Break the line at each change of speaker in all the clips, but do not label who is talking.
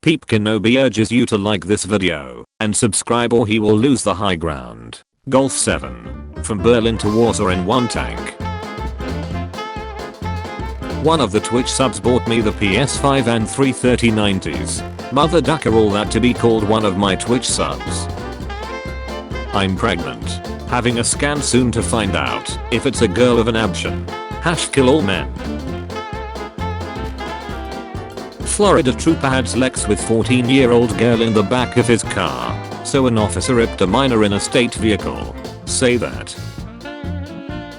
Peep Kenobi urges you to like this video and subscribe or he will lose the high ground. Golf 7. From Berlin to Warsaw in one tank. One of the Twitch subs bought me the PS5 and 33090s. Mother ducker all that to be called one of my Twitch subs. I'm pregnant. Having a scan soon to find out if it's a girl of an option. #kill all men. Florida trooper had sex with 14-year-old girl in the back of his car, so an officer ripped a minor in a state vehicle. Say that.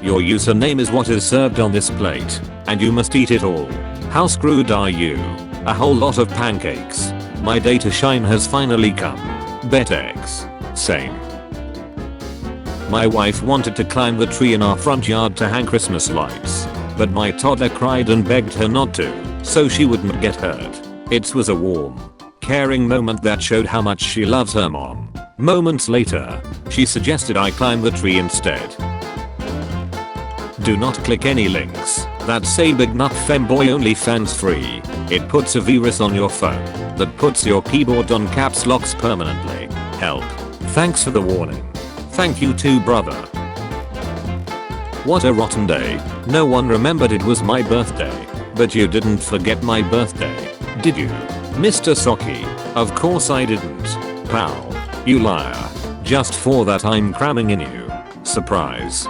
Your username is what is served on this plate, and you must eat it all. How screwed are you? A whole lot of pancakes. My day to shine has finally come. Bet eggs. Same. My wife wanted to climb the tree in our front yard to hang Christmas lights, but my toddler cried and begged her not to, so she wouldn't get hurt. It was a warm, caring moment that showed how much she loves her mom. Moments later, she suggested I climb the tree instead. Do not click any links that say Big Nut Femboy OnlyFans free. It puts a virus on your phone that puts your keyboard on caps locks permanently. Help. Thanks for the warning. Thank you too, brother. What a rotten day. No one remembered it was my birthday. But you didn't forget my birthday, did you? Mr. Socky? Of course I didn't. Pal. You liar. Just for that I'm cramming in you. Surprise.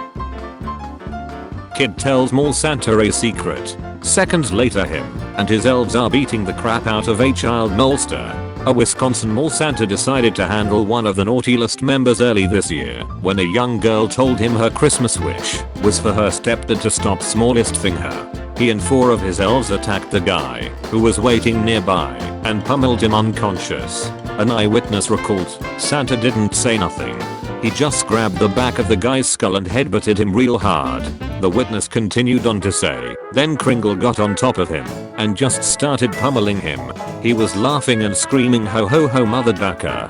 Kid tells mall Santa a secret. Seconds later him and his elves are beating the crap out of a child molester. A Wisconsin mall Santa decided to handle one of the naughty list members early this year when a young girl told him her Christmas wish was for her stepdad to stop smallest thing her. He and 4 of his elves attacked the guy who was waiting nearby and pummeled him unconscious. An eyewitness recalled, Santa didn't say nothing. He just grabbed the back of the guy's skull and headbutted him real hard. The witness continued on to say, then Kringle got on top of him and just started pummeling him. He was laughing and screaming ho ho ho mother ducker.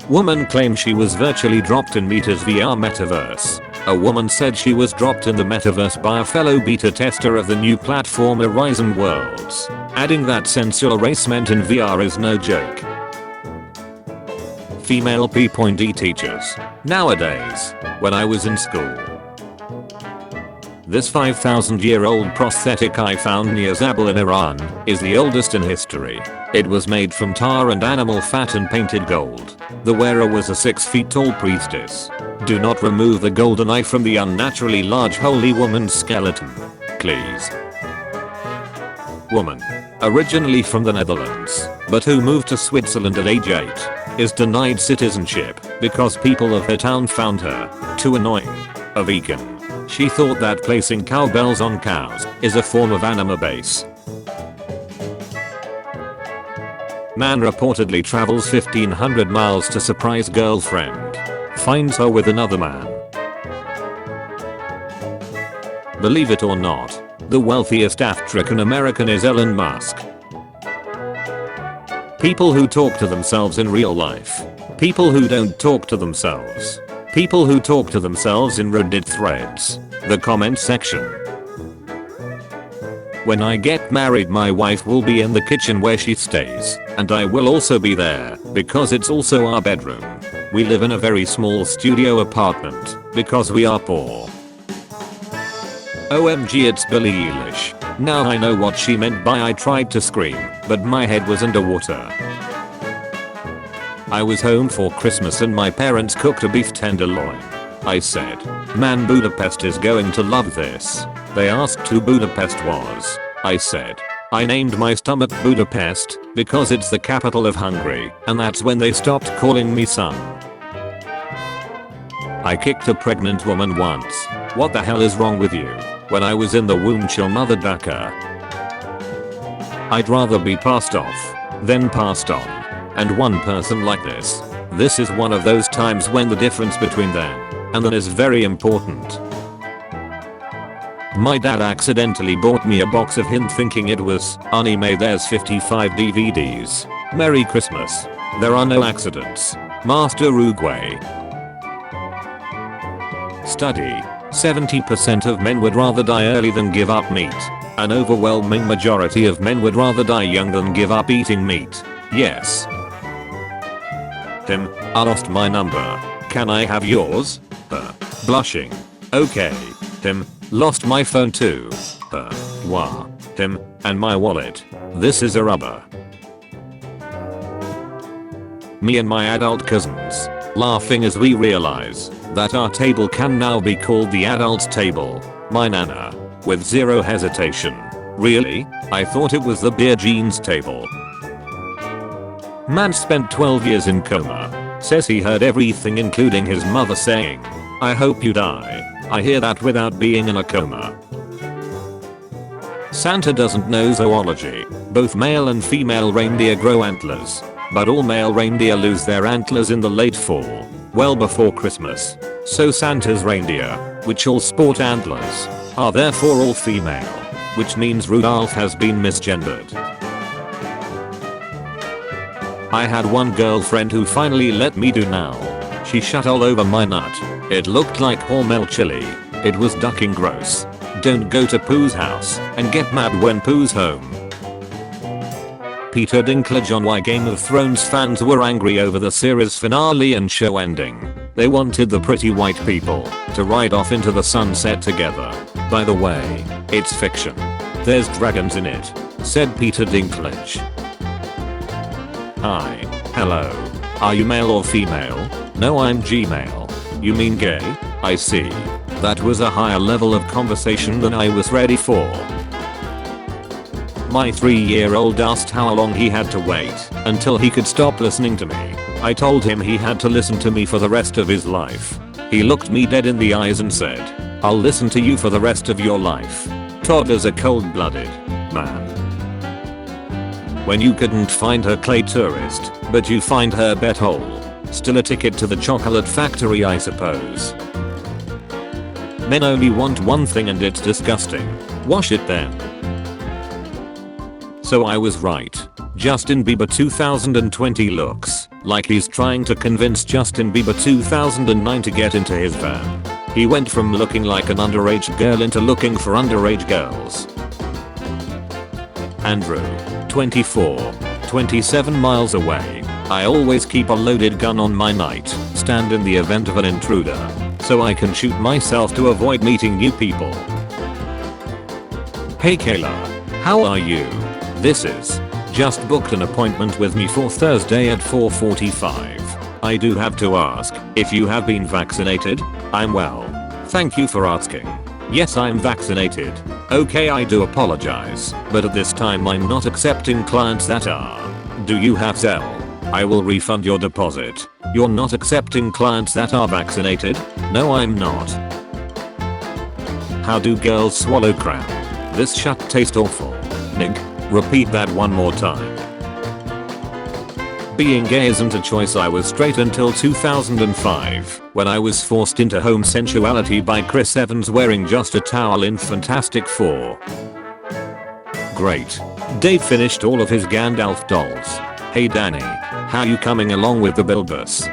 Woman claims she was virtually dropped in Meta's VR metaverse. A woman said she was dropped in the metaverse by a fellow beta tester of the new platform Horizon Worlds, adding that sensual harassment in VR is no joke. Female P.D teachers. Nowadays, when I was in school. This 5,000-year-old prosthetic I found near Zabul in Iran is the oldest in history. It was made from tar and animal fat and painted gold. The wearer was a 6 feet tall priestess. Do not remove the golden eye from the unnaturally large holy woman's skeleton. Please. Woman. Originally from the Netherlands, but who moved to Switzerland at age 8, is denied citizenship because people of her town found her too annoying. A vegan. She thought that placing cowbells on cows is a form of anima base. Man reportedly travels 1,500 miles to surprise girlfriend. Finds her with another man. Believe it or not, the wealthiest African American is Elon Musk. People who talk to themselves in real life. People who don't talk to themselves. People who talk to themselves in Reddit threads. The comment section. When I get married, my wife will be in the kitchen where she stays, and I will also be there because it's also our bedroom. We live in a very small studio apartment because we are poor. OMG, it's Billie Eilish. Now I know what she meant by I tried to scream, but my head was underwater. I was home for Christmas and my parents cooked a beef tenderloin. I said, man, Budapest is going to love this. They asked who Budapest was. I said, I named my stomach Budapest because it's the capital of Hungary, and that's when they stopped calling me son. I kicked a pregnant woman once. What the hell is wrong with you? When I was in the womb, chill mother ducker. I'd rather be passed off than passed on. And one person like this. This is one of those times when the difference between them and then is very important. My dad accidentally bought me a box of him thinking it was anime. There's 55 DVDs. Merry Christmas. There are no accidents. Master Uruguay. Study. 70% of men would rather die early than give up meat. An overwhelming majority of men would rather die young than give up eating meat. Yes. Tim, I lost my number. Can I have yours? Blushing. Okay. Tim, lost my phone too. Wah. Tim, and my wallet. This is a rubber. Me and my adult cousins, laughing as we realize that our table can now be called the adults table. My nana, with zero hesitation. Really? I thought it was the beer jeans table. Man spent 12 years in coma. Says he heard everything including his mother saying, "I hope you die." I hear that without being in a coma. Santa doesn't know zoology. Both male and female reindeer grow antlers, but all male reindeer lose their antlers in the late fall, well before Christmas. So Santa's reindeer, which all sport antlers, are therefore all female, which means Rudolph has been misgendered. I had one girlfriend who finally let me do now. She shat all over my nut. It looked like Hormel chili. It was ducking gross. Don't go to Pooh's house and get mad when Pooh's home. Peter Dinklage on why Game of Thrones fans were angry over the series finale and show ending. They wanted the pretty white people to ride off into the sunset together. By the way, it's fiction. There's dragons in it, said Peter Dinklage. Hi. Hello. Are you male or female? No, I'm Gmail. You mean gay? I see. That was a higher level of conversation than I was ready for. My 3-year-old asked how long he had to wait until he could stop listening to me. I told him he had to listen to me for the rest of his life. He looked me dead in the eyes and said, "I'll listen to you for the rest of your life." Toddlers are cold-blooded, man. When you couldn't find her clay tourist, but you find her butthole. Still a ticket to the chocolate factory, I suppose. Men only want one thing and it's disgusting. Wash it then. So I was right. Justin Bieber 2020 looks like he's trying to convince Justin Bieber 2009 to get into his van. He went from looking like an underage girl into looking for underage girls. Andrew, 24, 27 miles away. I always keep a loaded gun on my nightstand in the event of an intruder, so I can shoot myself to avoid meeting new people. Hey Kayla, how are you? This is just booked an appointment with me for Thursday at 4:45. I do have to ask if you have been vaccinated. I'm well. Thank you for asking. Yes, I'm vaccinated. Okay, I do apologize, but at this time I'm not accepting clients that are. Do you have Zelle? I will refund your deposit. You're not accepting clients that are vaccinated? No, I'm not. How do girls swallow crap? This shit tastes awful. Nick, repeat that one more time. Being gay isn't a choice. I was straight until 2005, when I was forced into homosexuality by Chris Evans wearing just a towel in Fantastic Four. Great. Dave finished all of his Gandalf dolls. Hey Danny, how you coming along with the Bilbus?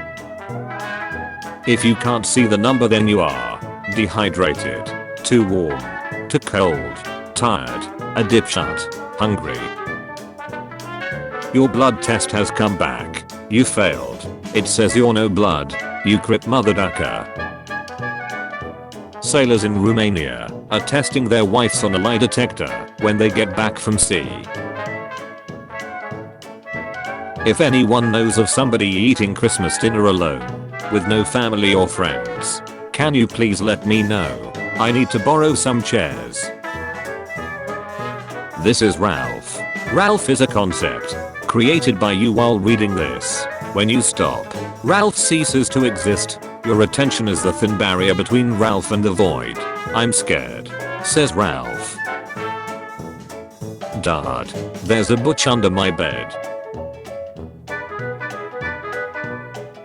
If you can't see the number, then you are dehydrated, too warm, too cold, tired, a dipshit, hungry. Your blood test has come back. You failed. It says you're no blood, you crip mother ducker. Sailors in Romania are testing their wives on a lie detector when they get back from sea. If anyone knows of somebody eating Christmas dinner alone, with no family or friends, can you please let me know? I need to borrow some chairs. This is Ralph. Ralph is a concept created by you while reading this. When you stop, Ralph ceases to exist. Your attention is the thin barrier between Ralph and the void. I'm scared, says Ralph. Dad, there's a butch under my bed.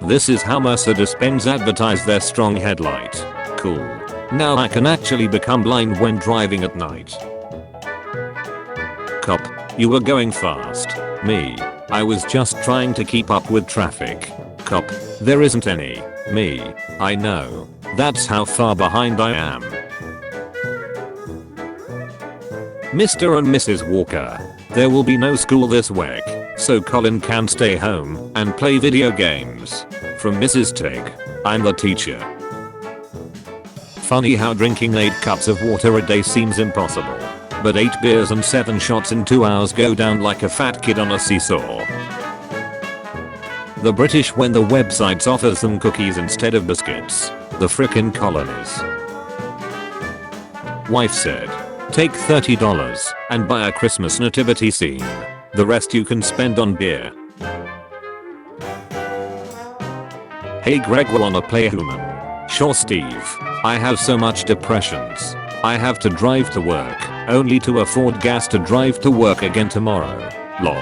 This is how Mercedes-Benz advertised their strong headlight. Cool. Now I can actually become blind when driving at night. Cop, you were going fast. Me, I was just trying to keep up with traffic. Cop, there isn't any. Me, I know. That's how far behind I am. Mr. and Mrs. Walker. There will be no school this week, so Colin can stay home and play video games. From Mrs. Tig. I'm the teacher. Funny how drinking 8 cups of water a day seems impossible. But 8 beers and 7 shots in 2 hours go down like a fat kid on a seesaw. The British when the websites offers them cookies instead of biscuits. The frickin' colonies. Wife said, take $30 and buy a Christmas nativity scene. The rest you can spend on beer. Hey Greg, wanna play human? Sure Steve. I have so much depressions. I have to drive to work, only to afford gas to drive to work again tomorrow. Lol.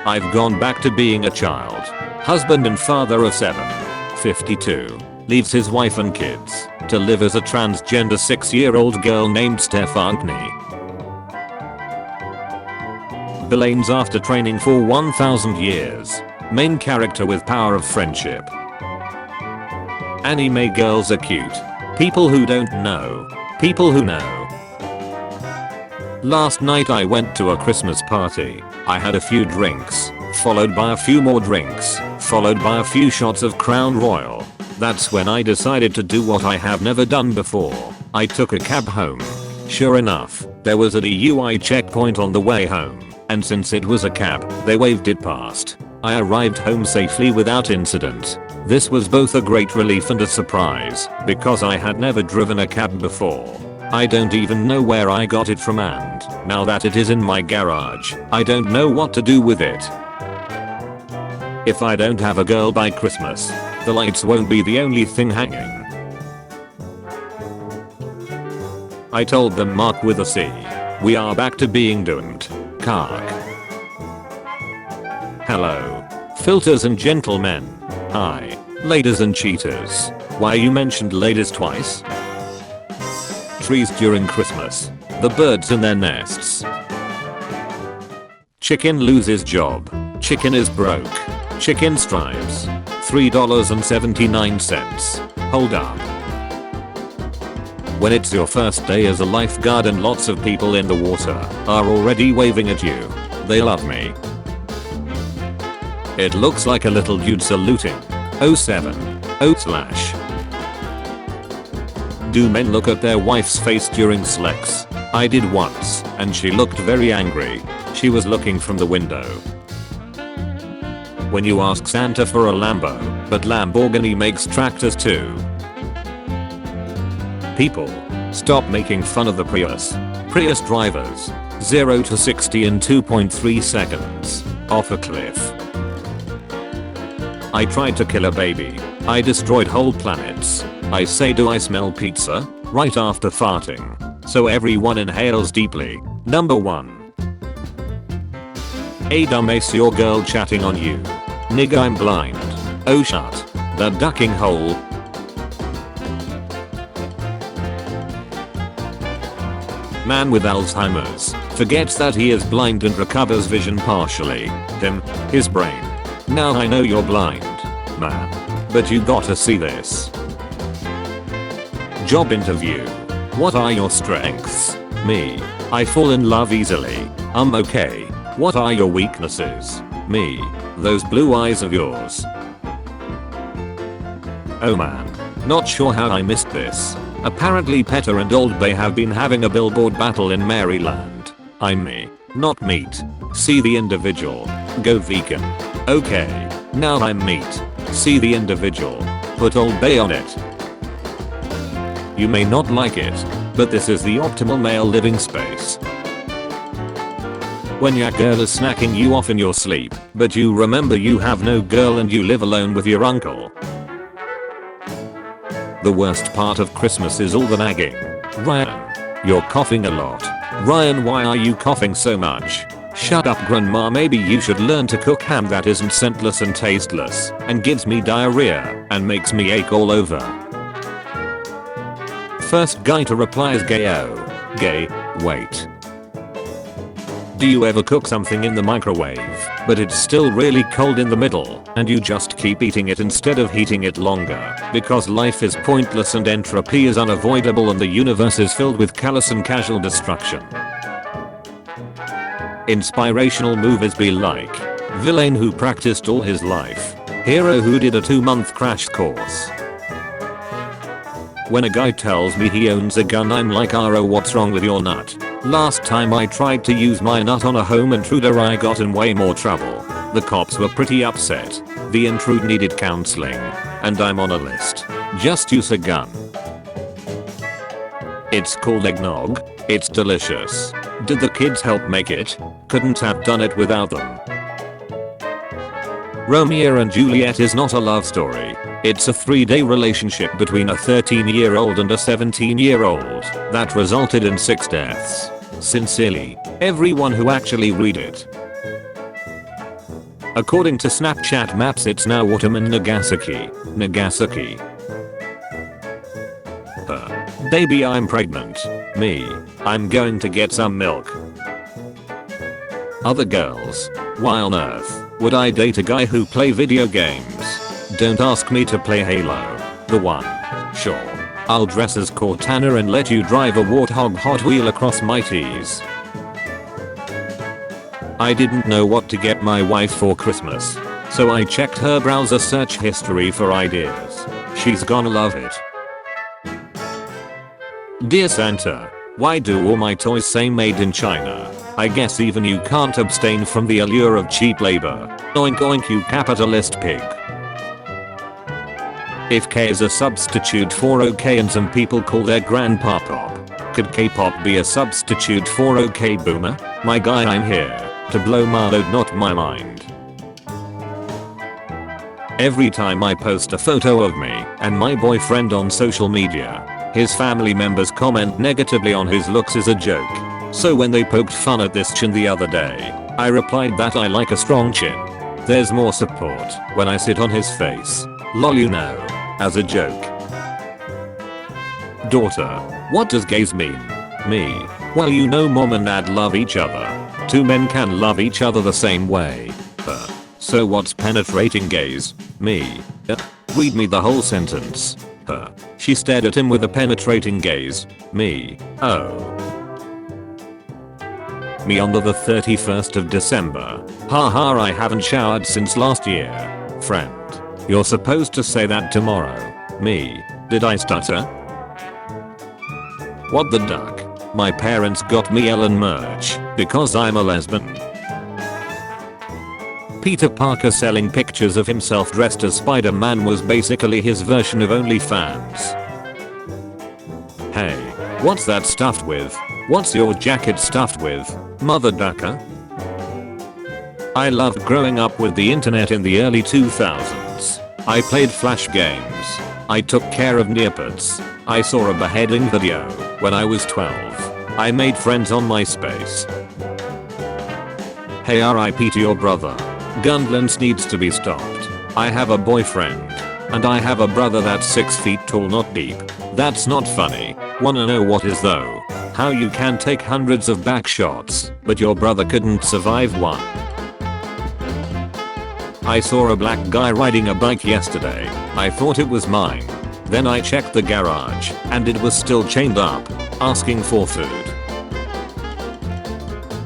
I've gone back to being a child. Husband and father of 7. 52. Leaves his wife and kids to live as a transgender 6-year-old girl named Stephanie. Belanes after training for 1000 years. Main character with power of friendship. Anime girls are cute. People who don't know. People who know. Last night I went to a Christmas party. I had a few drinks, followed by a few more drinks, followed by a few shots of Crown Royal. That's when I decided to do what I have never done before. I took a cab home. Sure enough, there was a DUI checkpoint on the way home, and since it was a cab, they waved it past. I arrived home safely without incident. This was both a great relief and a surprise, because I had never driven a cab before. I don't even know where I got it from, and now that it is in my garage, I don't know what to do with it. If I don't have a girl by Christmas, the lights won't be the only thing hanging. I told them Mark with a C. We are back to being doomed. Kark. Hello. Filters and gentlemen. Hi. Ladies and cheaters. Why you mentioned ladies twice? Trees during Christmas. The birds in their nests. Chicken loses job. Chicken is broke. Chicken stripes. $3.79. Hold up. When it's your first day as a lifeguard and lots of people in the water are already waving at you. They love me. It looks like a little dude saluting. 07. / Do men look at their wife's face during sex? I did once, and she looked very angry. She was looking from the window. When you ask Santa for a Lambo, but Lamborghini makes tractors too. People, stop making fun of the Prius. Prius drivers, 0 to 60 in 2.3 seconds, off a cliff. I tried to kill a baby. I destroyed whole planets. I say, do I smell pizza? Right after farting. So everyone inhales deeply. Number 1. Hey dumbass, your girl chatting on you. Nigga, I'm blind. Oh shut. The ducking hole. Man with Alzheimer's forgets that he is blind and recovers vision partially. His brain. Now I know you're blind, man. But you gotta see this. Job interview. What are your strengths? Me. I fall in love easily. I'm okay. What are your weaknesses? Me. Those blue eyes of yours. Oh man. Not sure how I missed this. Apparently Petter and Old Bay have been having a billboard battle in Maryland. I'm me. Not meat. See the individual. Go vegan. Okay. Now I'm meat. See the individual. Put Old Bay on it. You may not like it, but this is the optimal male living space. When your girl is snacking you off in your sleep, but you remember you have no girl and you live alone with your uncle. The worst part of Christmas is all the nagging. Ryan, you're coughing a lot. Ryan, why are you coughing so much? Shut up grandma, maybe you should learn to cook ham that isn't scentless and tasteless, and gives me diarrhea, and makes me ache all over. First guy to reply is gay. Oh, gay, wait. Do you ever cook something in the microwave, but it's still really cold in the middle, and you just keep eating it instead of heating it longer, because life is pointless and entropy is unavoidable and the universe is filled with callous and casual destruction? Inspirational movies be like villain who practiced all his life, hero who did a 2-month crash course. When a guy tells me he owns a gun, I'm like, "Oh, what's wrong with your nut?" Last time I tried to use my nut on a home intruder, I got in way more trouble. The cops were pretty upset. The intrude needed counseling. And I'm on a list. Just use a gun. It's called eggnog. It's delicious. Did the kids help make it? Couldn't have done it without them. Romeo and Juliet is not a love story. It's a 3-day relationship between a 13-year-old and a 17-year-old that resulted in 6 deaths. Sincerely, everyone who actually read it. According to Snapchat maps, it's now autumn in Nagasaki. Nagasaki. Baby, I'm pregnant. Me. I'm going to get some milk. Other girls. Why on earth would I date a guy who play video games? Don't ask me to play Halo. The one. Sure. I'll dress as Cortana and let you drive a Warthog Hot Wheel across my T's. I didn't know what to get my wife for Christmas, so I checked her browser search history for ideas. She's gonna love it. Dear Santa, why do all my toys say made in China? I guess even you can't abstain from the allure of cheap labor. Oink oink, you capitalist pig. If K is a substitute for OK and some people call their grandpa pop, could K-pop be a substitute for OK boomer? My guy, I'm here to blow my load, not my mind. Every time I post a photo of me and my boyfriend on social media, his family members comment negatively on his looks as a joke. So when they poked fun at this chin the other day, I replied that I like a strong chin. There's more support when I sit on his face. Lol, you know. As a joke. Daughter, what does gays mean? Me. Well, you know, mom and dad love each other. 2 men can love each other the same way. So what's penetrating gays? Me. Read me the whole sentence. She stared at him with a penetrating gaze. Me. Oh. Me on the 31st of December. Haha, I haven't showered since last year. Friend. You're supposed to say that tomorrow. Me. Did I stutter? What the duck? My parents got me Ellen merch because I'm a lesbian. Peter Parker selling pictures of himself dressed as Spider-Man was basically his version of OnlyFans. Hey, what's that stuffed with? What's your jacket stuffed with, mother ducker? I loved growing up with the internet in the early 2000s. I played flash games. I took care of Neopets. I saw a beheading video when I was 12. I made friends on MySpace. Hey, RIP to your brother. Gun violence needs to be stopped. I have a boyfriend. And I have a brother that's 6 feet tall, not deep. That's not funny. Wanna know what is though? How you can take hundreds of back shots, but your brother couldn't survive one. I saw a black guy riding a bike yesterday. I thought it was mine. Then I checked the garage, and it was still chained up, asking for food.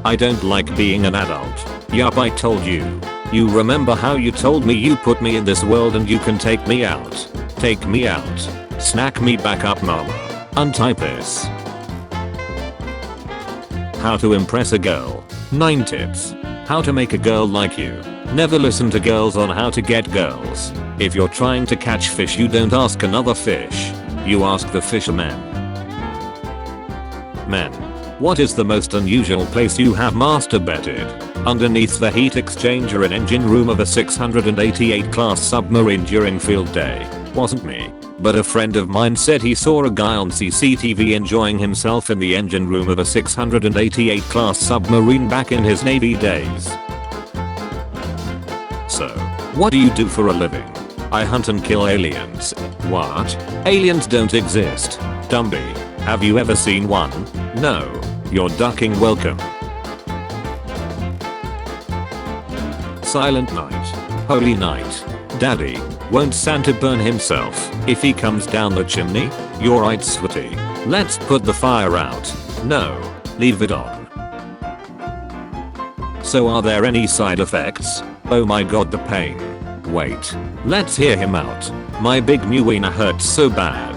I don't like being an adult. Yup, I told you. You remember how you told me you put me in this world and you can take me out? Take me out. Snack me back up, mama. Untype this. How to impress a girl. 9 tips. How to make a girl like you. Never listen to girls on how to get girls. If you're trying to catch fish, you don't ask another fish. You ask the fisherman. Men. What is the most unusual place you have masturbated? Underneath the heat exchanger and engine room of a 688 class submarine during field day. Wasn't me. But a friend of mine said he saw a guy on CCTV enjoying himself in the engine room of a 688 class submarine back in his Navy days. So, what do you do for a living? I hunt and kill aliens. What? Aliens don't exist. Dumby. Have you ever seen one? No. You're ducking welcome. Silent night. Holy night. Daddy, won't Santa burn himself if he comes down the chimney? You're right, sweetie. Let's put the fire out. No, leave it on. So are there any side effects? Oh my god, the pain. Wait, let's hear him out. My big new wiener hurts so bad.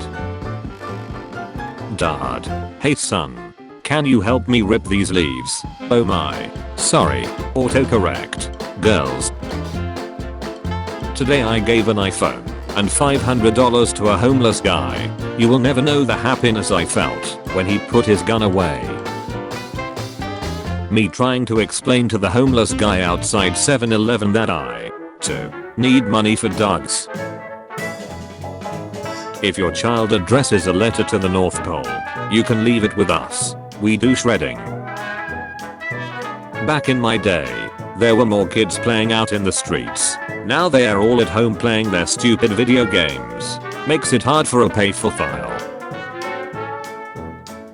Dad. Hey son. Can you help me rip these leaves? Oh my. Sorry. Autocorrect. Girls. Today I gave an iPhone and $500 to a homeless guy. You will never know the happiness I felt when he put his gun away. Me trying to explain to the homeless guy outside 7-Eleven that I, too, need money for dogs. If your child addresses a letter to the North Pole, you can leave it with us. We do shredding. Back in my day, there were more kids playing out in the streets. Now they are all at home playing their stupid video games. Makes it hard for a pay-for-file.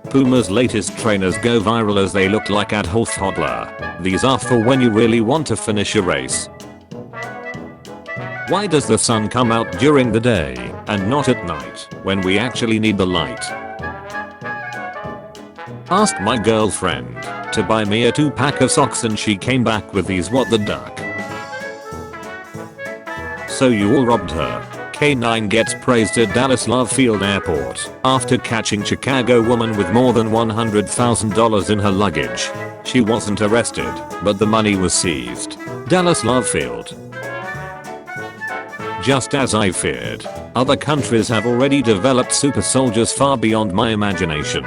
Puma's latest trainers go viral as they look like at Hol Toddler. These are for when you really want to finish a race. Why does the sun come out during the day and not at night when we actually need the light? Asked my girlfriend to buy me a 2-pack of socks and she came back with these. What the duck? So you all robbed her. K9 gets praised at Dallas Love Field Airport after catching Chicago woman with more than $100,000 in her luggage. She wasn't arrested, but the money was seized. Dallas Love Field. Just as I feared, other countries have already developed super soldiers far beyond my imagination.